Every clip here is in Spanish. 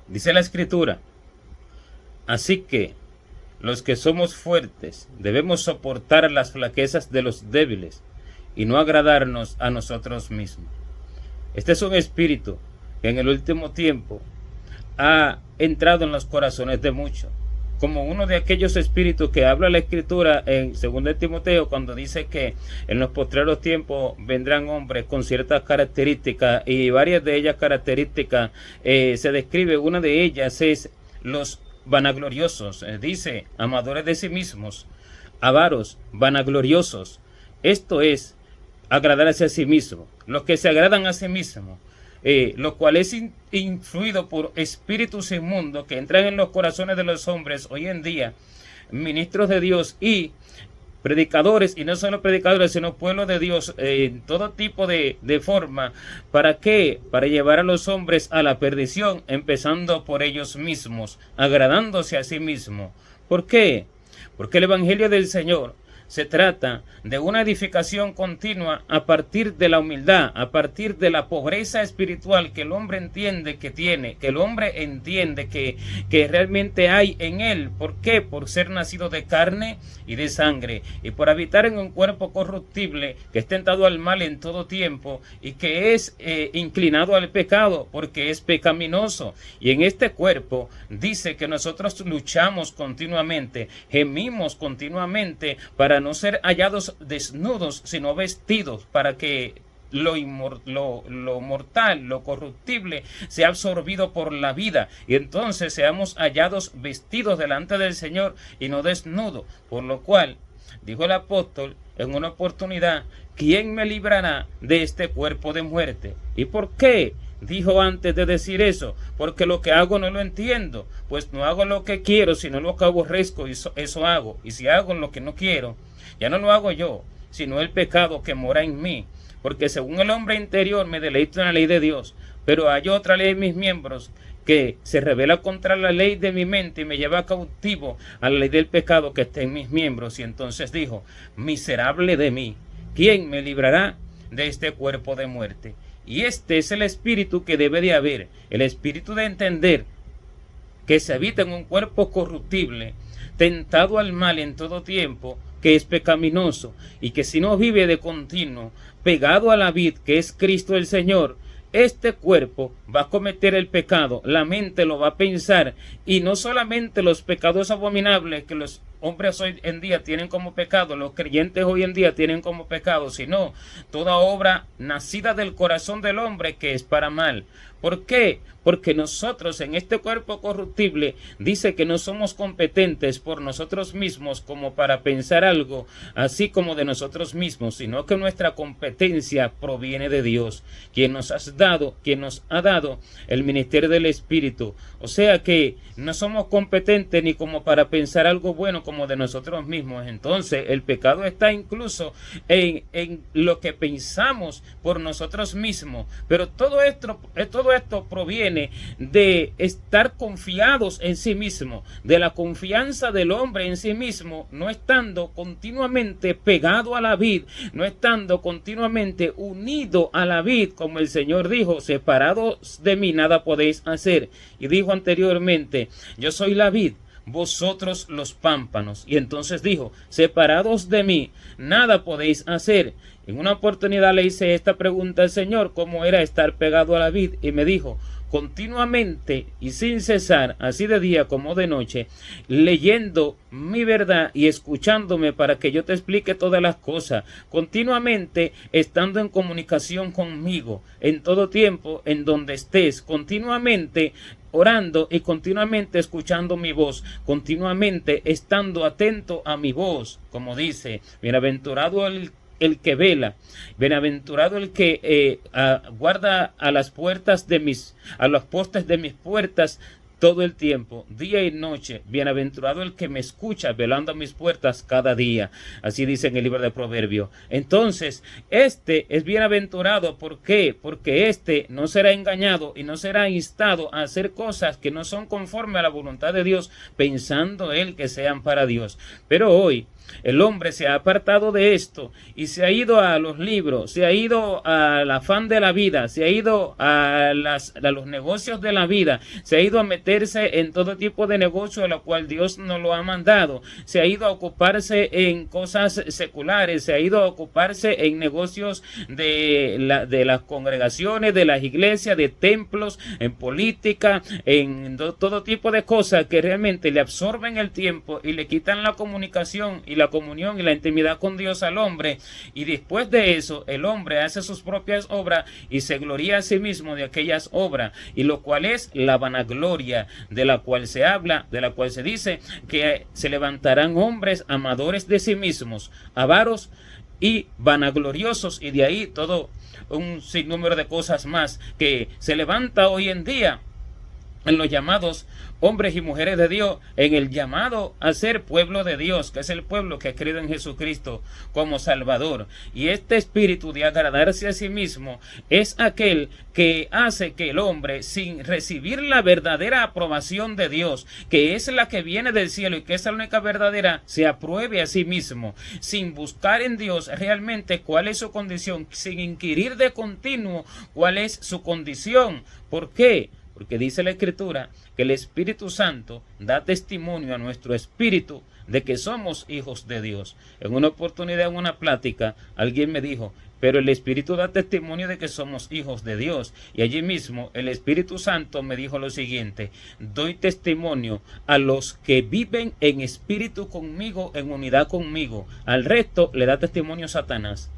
Dice la Escritura: así que los que somos fuertes debemos soportar las flaquezas de los débiles y no agradarnos a nosotros mismos. Este es un espíritu que en el último tiempo ha entrado en los corazones de muchos, como uno de aquellos espíritus que habla la Escritura en 2 Timoteo, cuando dice que en los postreros tiempos vendrán hombres con ciertas características, y varias de ellas características se describe. Una de ellas es los vanagloriosos, dice, amadores de sí mismos, avaros, vanagloriosos. Esto es agradarse a sí mismo, los que se agradan a sí mismos, lo cual es influido por espíritus inmundos que entran en los corazones de los hombres hoy en día, ministros de Dios y predicadores, y no solo predicadores, sino pueblo de Dios, en todo tipo de forma. ¿Para qué? Para llevar a los hombres a la perdición, empezando por ellos mismos, agradándose a sí mismos. ¿Por qué? Porque el Evangelio del Señor se trata de una edificación continua a partir de la humildad, a partir de la pobreza espiritual que el hombre entiende que tiene, que el hombre entiende que realmente hay en él. ¿Por qué? Por ser nacido de carne y de sangre, y por habitar en un cuerpo corruptible que es tentado al mal en todo tiempo, y que es inclinado al pecado porque es pecaminoso. Y en este cuerpo dice que nosotros luchamos continuamente, gemimos continuamente para no ser hallados desnudos, sino vestidos, para que lo mortal, lo corruptible, sea absorbido por la vida, y entonces seamos hallados vestidos delante del Señor y no desnudos. Por lo cual, dijo el apóstol en una oportunidad: ¿quién me librará de este cuerpo de muerte? ¿Y por qué dijo antes de decir eso? Porque lo que hago no lo entiendo, pues no hago lo que quiero, sino lo que aborrezco, y eso hago. Y si hago lo que no quiero, ya no lo hago yo, sino el pecado que mora en mí. Porque según el hombre interior me deleito en la ley de Dios, pero hay otra ley en mis miembros que se revela contra la ley de mi mente y me lleva cautivo a la ley del pecado que está en mis miembros. Y entonces dijo: miserable de mí, ¿quién me librará de este cuerpo de muerte? Y este es el espíritu que debe de haber, el espíritu de entender que se habita en un cuerpo corruptible, tentado al mal en todo tiempo, que es pecaminoso, y que si no vive de continuo pegado a la vid, que es Cristo el Señor, este cuerpo va a cometer el pecado, la mente lo va a pensar, y no solamente los pecados abominables que los hombres hoy en día tienen como pecado, los creyentes hoy en día tienen como pecado, sino toda obra nacida del corazón del hombre que es para mal. ¿Por qué? Porque nosotros en este cuerpo corruptible dice que no somos competentes por nosotros mismos como para pensar algo así como de nosotros mismos, sino que nuestra competencia proviene de Dios, quien nos ha dado el ministerio del Espíritu. O sea que no somos competentes ni como para pensar algo bueno como de nosotros mismos. Entonces el pecado está incluso en lo que pensamos por nosotros mismos. Pero todo esto proviene de estar confiados en sí mismo, de la confianza del hombre en sí mismo, no estando continuamente pegado a la vid, no estando continuamente unido a la vid, como el Señor dijo: separados de mí nada podéis hacer. Y dijo anteriormente: yo soy la vid, vosotros los pámpanos. Y entonces dijo: separados de mí nada podéis hacer. En una oportunidad le hice esta pregunta al Señor: ¿cómo era estar pegado a la vid? Y me dijo: continuamente y sin cesar, así de día como de noche, leyendo mi verdad y escuchándome para que yo te explique todas las cosas, continuamente estando en comunicación conmigo, en todo tiempo, en donde estés, continuamente orando y continuamente escuchando mi voz, continuamente estando atento a mi voz, como dice: bienaventurado el que vela, bienaventurado el que guarda a las puertas a los postes de mis puertas todo el tiempo, día y noche. Bienaventurado el que me escucha velando a mis puertas cada día. Así dice en el libro de Proverbios. Entonces, este es bienaventurado. ¿Por qué? Porque este no será engañado y no será instado a hacer cosas que no son conforme a la voluntad de Dios, pensando él que sean para Dios. Pero hoy El hombre se ha apartado de esto y se ha ido a los libros, se ha ido al afán de la vida, se ha ido a los negocios de la vida, se ha ido a meterse en todo tipo de negocio a lo cual Dios nos lo ha mandado, se ha ido a ocuparse en cosas seculares, se ha ido a ocuparse en negocios de las congregaciones, de las iglesias, de templos, en política, en todo tipo de cosas que realmente le absorben el tiempo y le quitan la comunicación y la comunión y la intimidad con Dios al hombre, y después de eso el hombre hace sus propias obras y se gloria a sí mismo de aquellas obras, y lo cual es la vanagloria de la cual se habla, de la cual se dice que se levantarán hombres amadores de sí mismos, avaros y vanagloriosos, y de ahí todo un sinnúmero de cosas más que se levanta hoy en día en los llamados hombres y mujeres de Dios, en el llamado a ser pueblo de Dios, que es el pueblo que ha creído en Jesucristo como Salvador. Y este espíritu de agradarse a sí mismo es aquel que hace que el hombre, sin recibir la verdadera aprobación de Dios, que es la que viene del cielo y que es la única verdadera, se apruebe a sí mismo, sin buscar en Dios realmente cuál es su condición, sin inquirir de continuo cuál es su condición. ¿Por qué? Porque dice la Escritura que el Espíritu Santo da testimonio a nuestro espíritu de que somos hijos de Dios. En una oportunidad, en una plática, alguien me dijo, pero el Espíritu da testimonio de que somos hijos de Dios. Y allí mismo el Espíritu Santo me dijo lo siguiente: doy testimonio a los que viven en espíritu conmigo, en unidad conmigo. Al resto le da testimonio Satanás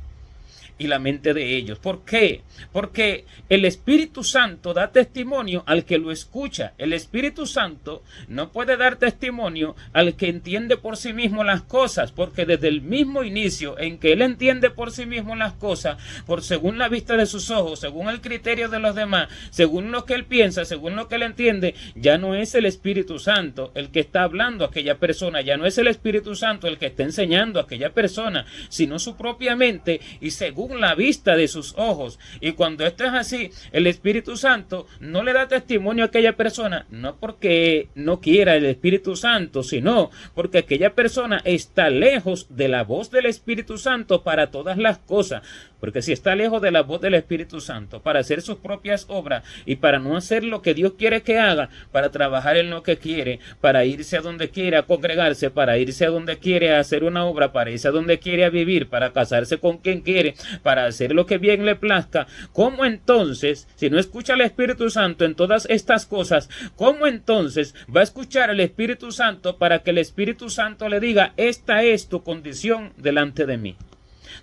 y la mente de ellos. ¿Por qué? Porque el Espíritu Santo da testimonio al que lo escucha. El Espíritu Santo no puede dar testimonio al que entiende por sí mismo las cosas, porque desde el mismo inicio en que él entiende por sí mismo las cosas, por según la vista de sus ojos, según el criterio de los demás, según lo que él piensa, según lo que él entiende, ya no es el Espíritu Santo el que está hablando a aquella persona, ya no es el Espíritu Santo el que está enseñando a aquella persona, sino su propia mente y según la vista de sus ojos. Y cuando esto es así, el Espíritu Santo no le da testimonio a aquella persona, no porque no quiera el Espíritu Santo, sino porque aquella persona está lejos de la voz del Espíritu Santo para todas las cosas. Porque si está lejos de la voz del Espíritu Santo para hacer sus propias obras y para no hacer lo que Dios quiere que haga, para trabajar en lo que quiere, para irse a donde quiere a congregarse, para irse a donde quiere a hacer una obra, para irse a donde quiere a vivir, para casarse con quien quiere, para hacer lo que bien le plazca, ¿cómo entonces, si no escucha al Espíritu Santo en todas estas cosas, cómo entonces va a escuchar al Espíritu Santo para que el Espíritu Santo le diga, esta es tu condición delante de mí?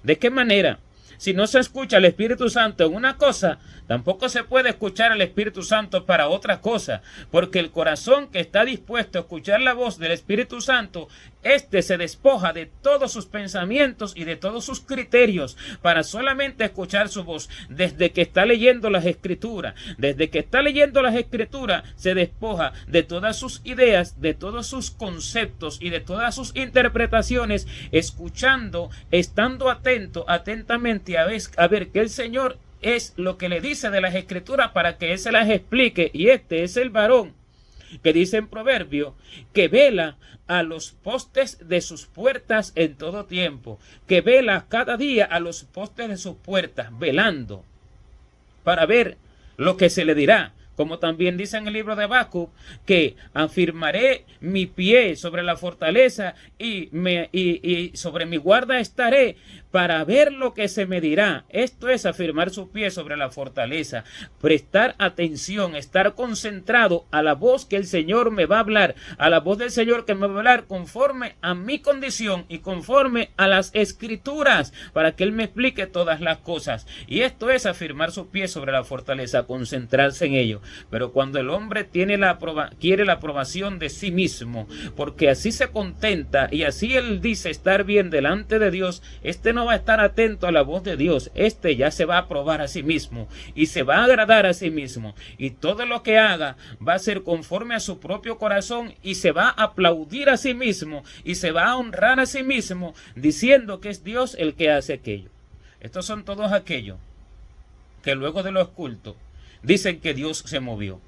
¿De qué manera? Si no se escucha al Espíritu Santo en una cosa, tampoco se puede escuchar al Espíritu Santo para otra cosa, porque el corazón que está dispuesto a escuchar la voz del Espíritu Santo, éste se despoja de todos sus pensamientos y de todos sus criterios para solamente escuchar su voz. Desde que está leyendo las Escrituras, se despoja de todas sus ideas, de todos sus conceptos y de todas sus interpretaciones, escuchando, estando atentamente a ver que el Señor es lo que le dice de las Escrituras para que Él se las explique. Y este es el varón que dice en Proverbio que vela a los postes de sus puertas en todo tiempo, que vela cada día a los postes de sus puertas, velando para ver lo que se le dirá. Como también dice en el libro de Habacuc, que afirmaré mi pie sobre la fortaleza y sobre mi guarda estaré para ver lo que se me dirá. Esto es afirmar su pie sobre la fortaleza, prestar atención, estar concentrado a la voz que el Señor me va a hablar, a la voz del Señor que me va a hablar conforme a mi condición y conforme a las Escrituras, para que Él me explique todas las cosas. Y esto es afirmar su pie sobre la fortaleza, concentrarse en ello. Pero cuando el hombre quiere la aprobación de sí mismo, porque así se contenta y así él dice estar bien delante de Dios, este no va a estar atento a la voz de Dios, este ya se va a aprobar a sí mismo y se va a agradar a sí mismo, y todo lo que haga va a ser conforme a su propio corazón y se va a aplaudir a sí mismo y se va a honrar a sí mismo diciendo que es Dios el que hace aquello. Estos son todos aquellos que luego de los cultos dicen que Dios se movió.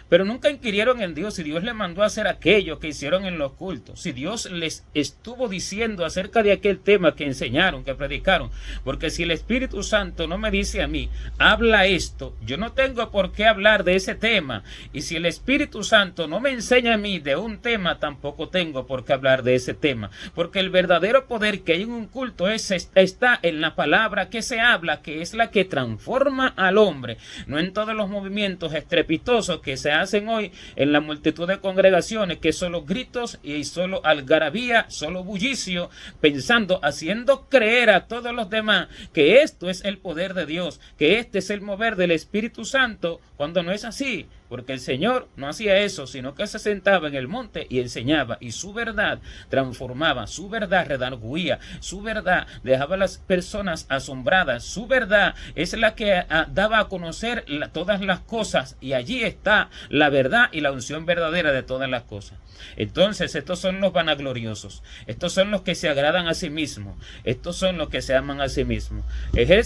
pero nunca inquirieron en Dios si Dios les mandó a hacer aquello que hicieron en los cultos, si Dios les estuvo diciendo acerca de aquel tema que enseñaron, que predicaron. Porque si el Espíritu Santo no me dice a mí, habla esto, yo no tengo por qué hablar de ese tema. Y si el Espíritu Santo no me enseña a mí de un tema, tampoco tengo por qué hablar de ese tema. Porque el verdadero poder que hay en un culto está en la palabra que se habla, que es la que transforma al hombre, no en todos los movimientos estrepitosos que se hacen hoy en la multitud de congregaciones, que solo gritos y solo algarabía, solo bullicio, pensando, haciendo creer a todos los demás que esto es el poder de Dios, que este es el mover del Espíritu Santo, cuando no es así. Porque el Señor no hacía eso, sino que se sentaba en el monte y enseñaba, y su verdad transformaba, su verdad redarguía, su verdad dejaba a las personas asombradas, su verdad es la que daba a conocer todas las cosas, y allí está la verdad y la unción verdadera de todas las cosas. Entonces estos son los vanagloriosos, estos son los que se agradan a sí mismos, estos son los que se aman a sí mismos.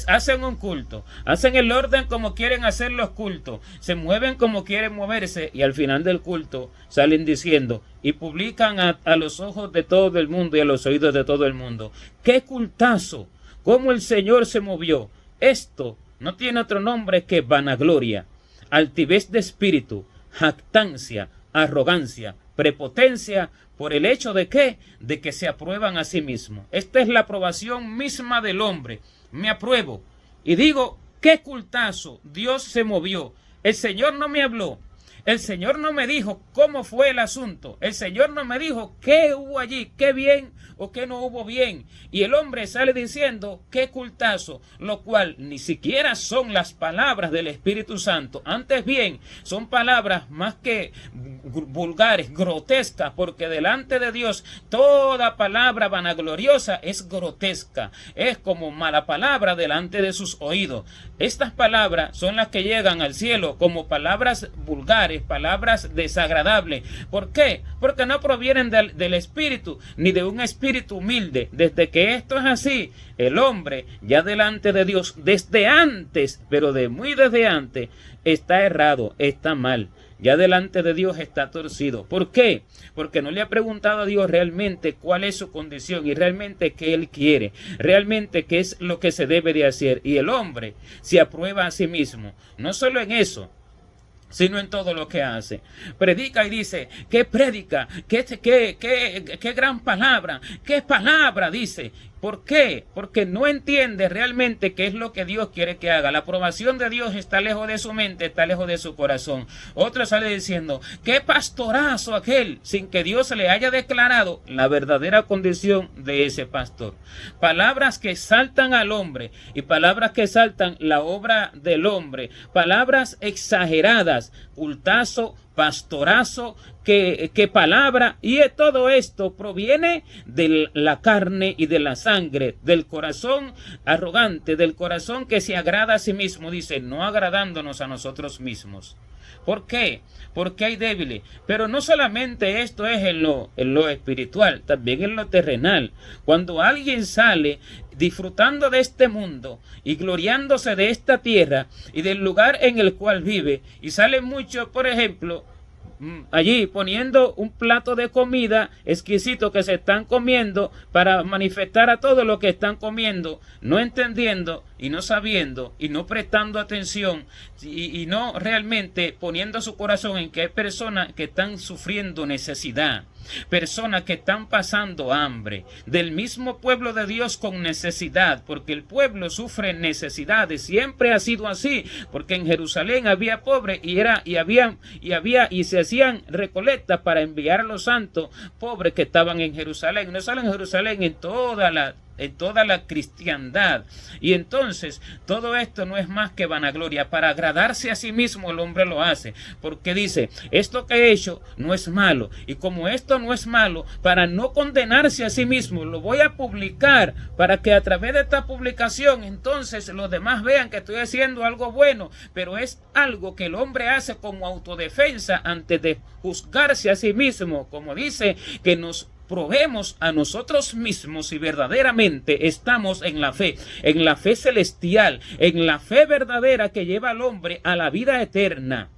Hacen un culto, hacen el orden como quieren hacer los cultos, se mueven como quieren moverse, y al final del culto salen diciendo y publican a los ojos de todo el mundo y a los oídos de todo el mundo: ¡qué cultazo! ¿Cómo el Señor se movió? Esto no tiene otro nombre que vanagloria, altivez de espíritu, jactancia, arrogancia, prepotencia, por el hecho de que se aprueban a sí mismos. Esta es la aprobación misma del hombre. Me apruebo y digo: qué cultazo, Dios se movió. El Señor no me habló, el Señor no me dijo cómo fue el asunto, el Señor no me dijo qué hubo allí, qué bien o qué no hubo bien. Y el hombre sale diciendo: qué cultazo, lo cual ni siquiera son las palabras del Espíritu Santo, antes bien son palabras más que vulgares, grotescas, porque delante de Dios toda palabra vanagloriosa es grotesca, es como mala palabra delante de sus oídos. Estas palabras son las que llegan al cielo como palabras vulgares, palabras desagradables. ¿Por qué? Porque no provienen del Espíritu, ni de un espíritu humilde. Desde que esto es así, el hombre ya delante de Dios, desde antes, pero de muy desde antes, está errado, está mal. Ya delante de Dios está torcido. ¿Por qué? Porque no le ha preguntado a Dios realmente cuál es su condición y realmente qué Él quiere, realmente qué es lo que se debe de hacer. Y el hombre se aprueba a sí mismo, no solo en eso, sino en todo lo que hace. Predica y dice: ¿qué predica? ¿Qué gran palabra? ¿Qué palabra? Dice. ¿Por qué? Porque no entiende realmente qué es lo que Dios quiere que haga. La aprobación de Dios está lejos de su mente, está lejos de su corazón. Otro sale diciendo: qué pastorazo aquel, sin que Dios le haya declarado la verdadera condición de ese pastor. Palabras que saltan al hombre y palabras que saltan la obra del hombre. Palabras exageradas, cultazo, pastorazo, que palabra, y todo esto proviene de la carne y de la sangre, del corazón arrogante, del corazón que se agrada a sí mismo, dice, no agradándonos a nosotros mismos. ¿Por qué? Porque hay débiles. Pero no solamente esto es en lo espiritual, también en lo terrenal. Cuando alguien sale disfrutando de este mundo y gloriándose de esta tierra y del lugar en el cual vive, y sale mucho, por ejemplo, allí poniendo un plato de comida exquisito que se están comiendo para manifestar a todo lo que están comiendo, no entendiendo y no sabiendo y no prestando atención y no realmente poniendo su corazón en que hay personas que están sufriendo necesidad, personas que están pasando hambre, del mismo pueblo de Dios con necesidad, porque el pueblo sufre necesidades, siempre ha sido así, porque en Jerusalén había pobres y se hacían recolectas para enviar a los santos pobres que estaban en Jerusalén, no solo en Jerusalén, en toda la cristiandad. Y entonces todo esto no es más que vanagloria. Para agradarse a sí mismo el hombre lo hace, porque dice: esto que he hecho no es malo, y como esto no es malo, para no condenarse a sí mismo, lo voy a publicar, para que a través de esta publicación entonces los demás vean que estoy haciendo algo bueno. Pero es algo que el hombre hace como autodefensa antes de juzgarse a sí mismo, como dice, que nos probemos a nosotros mismos si verdaderamente estamos en la fe celestial, en la fe verdadera que lleva al hombre a la vida eterna.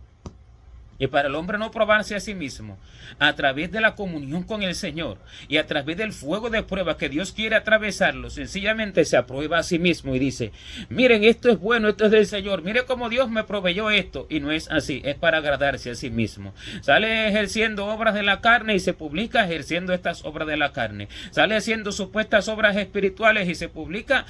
Y para el hombre no probarse a sí mismo, a través de la comunión con el Señor y a través del fuego de prueba que Dios quiere atravesarlo, sencillamente se aprueba a sí mismo y dice, miren, esto es bueno, esto es del Señor, mire cómo Dios me proveyó esto. Y no es así, es para agradarse a sí mismo. Sale ejerciendo obras de la carne y se publica ejerciendo estas obras de la carne. Sale haciendo supuestas obras espirituales y se publica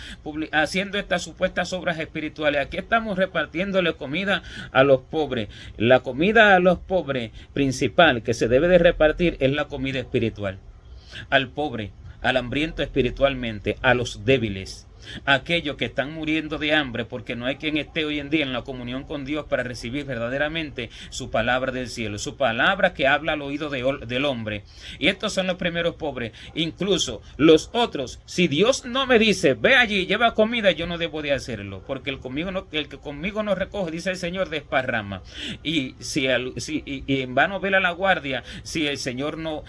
haciendo estas supuestas obras espirituales. Aquí estamos repartiéndole comida a los pobres. La comida a los pobres principal que se debe de repartir es la comida espiritual. Al pobre, al hambriento espiritualmente, a los débiles, a aquellos que están muriendo de hambre porque no hay quien esté hoy en día en la comunión con Dios para recibir verdaderamente su palabra del cielo, su palabra que habla al oído del hombre. Y estos son los primeros pobres. Incluso los otros, si Dios no me dice, ve allí, lleva comida, yo no debo de hacerlo, porque el que conmigo no recoge, dice el Señor, desparrama. Y en vano vela la guardia si el Señor no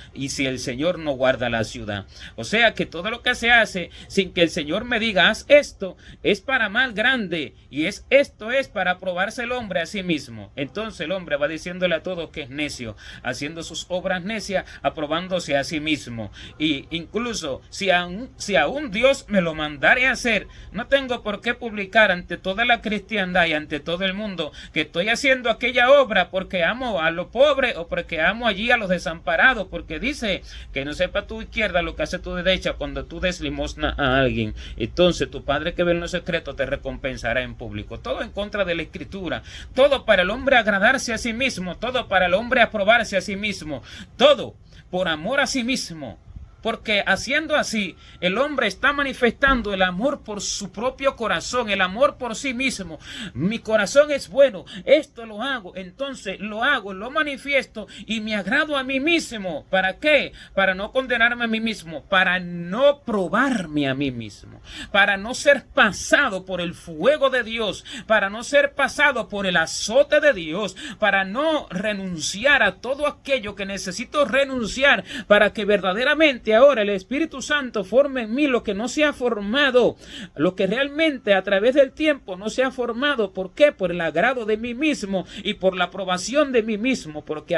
guarda la ciudad. O sea que todo lo que se hace sin que el Señor me diga, haz esto, es para mal grande, y esto es para probarse el hombre a sí mismo. Entonces el hombre va diciéndole a todos que es necio, haciendo sus obras necias, aprobándose a sí mismo. Y incluso si aún Dios me lo mandare a hacer, no tengo por qué publicar ante toda la cristiandad y ante todo el mundo que estoy haciendo aquella obra porque amo a los pobres o porque amo allí a los desamparados, porque dice que no sepa tu izquierda lo que hace tu derecha cuando tú des limosna a alguien. Entonces tu Padre que ve en lo secreto te recompensará en público. Todo en contra de la Escritura, todo para el hombre agradarse a sí mismo, todo para el hombre aprobarse a sí mismo, todo por amor a sí mismo. Porque haciendo así, el hombre está manifestando el amor por su propio corazón, el amor por sí mismo. Mi corazón es bueno, esto lo hago, entonces lo hago, lo manifiesto y me agrado a mí mismo. ¿Para qué? Para no condenarme a mí mismo, para no probarme a mí mismo, para no ser pasado por el fuego de Dios, para no ser pasado por el azote de Dios, para no renunciar a todo aquello que necesito renunciar para que verdaderamente ahora el Espíritu Santo forme en mí lo que no se ha formado, lo que realmente a través del tiempo no se ha formado. ¿Por qué? Por el agrado de mí mismo y por la aprobación de mí mismo, porque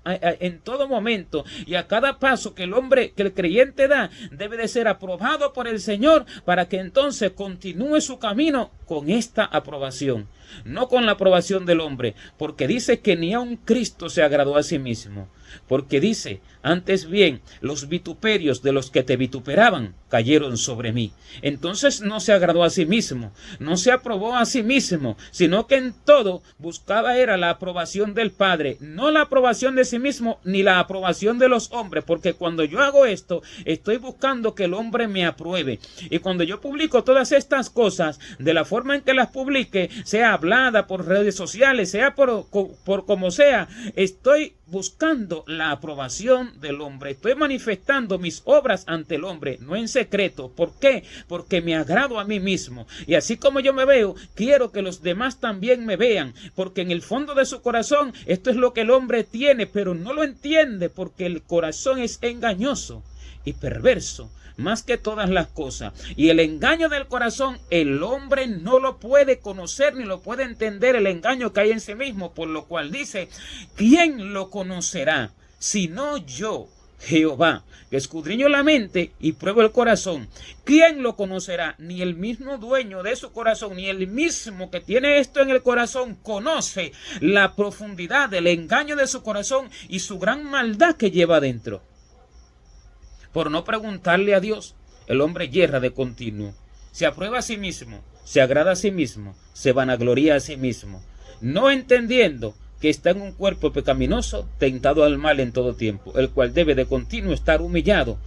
en todo momento y a cada paso que el creyente da, debe de ser aprobado por el Señor para que entonces continúe su camino con esta aprobación, no con la aprobación del hombre, porque dice que ni aun Cristo se agradó a sí mismo, porque dice, antes bien, los vituperios de los que te vituperaban cayeron sobre mí. Entonces no se agradó a sí mismo, no se aprobó a sí mismo, sino que en todo buscaba era la aprobación del Padre, no la aprobación de sí mismo ni la aprobación de los hombres, porque cuando yo hago esto, estoy buscando que el hombre me apruebe. Y cuando yo publico todas estas cosas, de la forma en que las publique, sea hablada por redes sociales, sea por como sea, estoy buscando la aprobación del hombre. Estoy manifestando mis obras ante el hombre, no en secreto. ¿Por qué? Porque me agrado a mí mismo. Y así como yo me veo, quiero que los demás también me vean. Porque en el fondo de su corazón, esto es lo que el hombre tiene, pero no lo entiende porque el corazón es engañoso y perverso más que todas las cosas. Y el engaño del corazón, el hombre no lo puede conocer ni lo puede entender, el engaño que hay en sí mismo, por lo cual dice, ¿quién lo conocerá sino yo, Jehová, que escudriño la mente y pruebo el corazón? ¿Quién lo conocerá? Ni el mismo dueño de su corazón, ni el mismo que tiene esto en el corazón conoce la profundidad del engaño de su corazón y su gran maldad que lleva adentro. Por no preguntarle a Dios, el hombre yerra de continuo. Se aprueba a sí mismo, se agrada a sí mismo, se vanagloria a sí mismo, no entendiendo que está en un cuerpo pecaminoso, tentado al mal en todo tiempo, el cual debe de continuo estar humillado.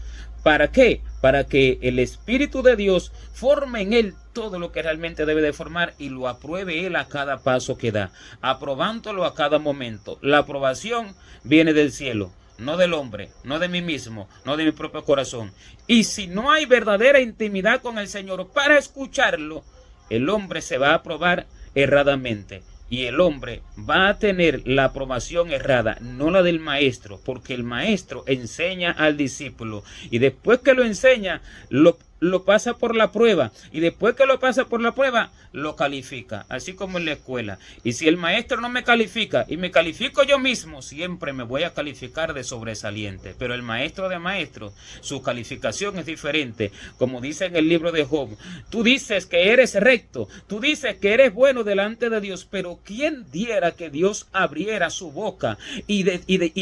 ¿Para qué? Para que el Espíritu de Dios forme en él todo lo que realmente debe de formar y lo apruebe él a cada paso que da, aprobándolo a cada momento. La aprobación viene del cielo, no del hombre, no de mí mismo, no de mi propio corazón. Y si no hay verdadera intimidad con el Señor para escucharlo, el hombre se va a aprobar erradamente. Y el hombre va a tener la aprobación errada, no la del maestro, porque el maestro enseña al discípulo. Y después que lo enseña, lo pasa por la prueba y después que lo pasa por la prueba lo califica, así como en la escuela. Y si el maestro no me califica y me califico yo mismo, siempre me voy a calificar de sobresaliente. Pero el maestro de maestros, su calificación es diferente. Como dice en el libro de Job, tú dices que eres recto, tú dices que eres bueno delante de Dios, pero ¿quién diera que Dios abriera su boca y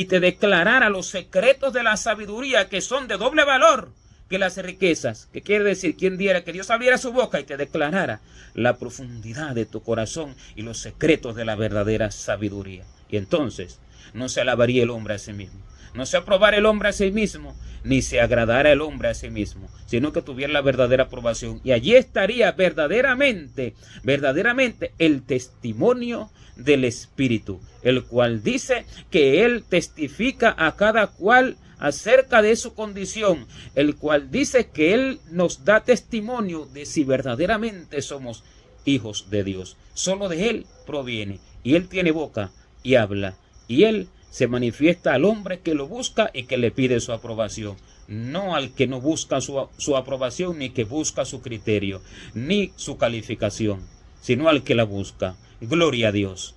te declarara los secretos de la sabiduría, que son de doble valor que las riquezas? ¿Qué quiere decir? ¿Quién diera que Dios abriera su boca y te declarara la profundidad de tu corazón y los secretos de la verdadera sabiduría? Y entonces no se alabaría el hombre a sí mismo, no se aprobara el hombre a sí mismo, ni se agradara el hombre a sí mismo, sino que tuviera la verdadera aprobación. Y allí estaría verdaderamente el testimonio del Espíritu, el cual dice que Él testifica a cada cual acerca de su condición, el cual dice que Él nos da testimonio de si verdaderamente somos hijos de Dios. Solo de Él proviene, y Él tiene boca y habla, y Él se manifiesta al hombre que lo busca y que le pide su aprobación, no al que no busca su aprobación, ni que busca su criterio, ni su calificación, sino al que la busca. Gloria a Dios.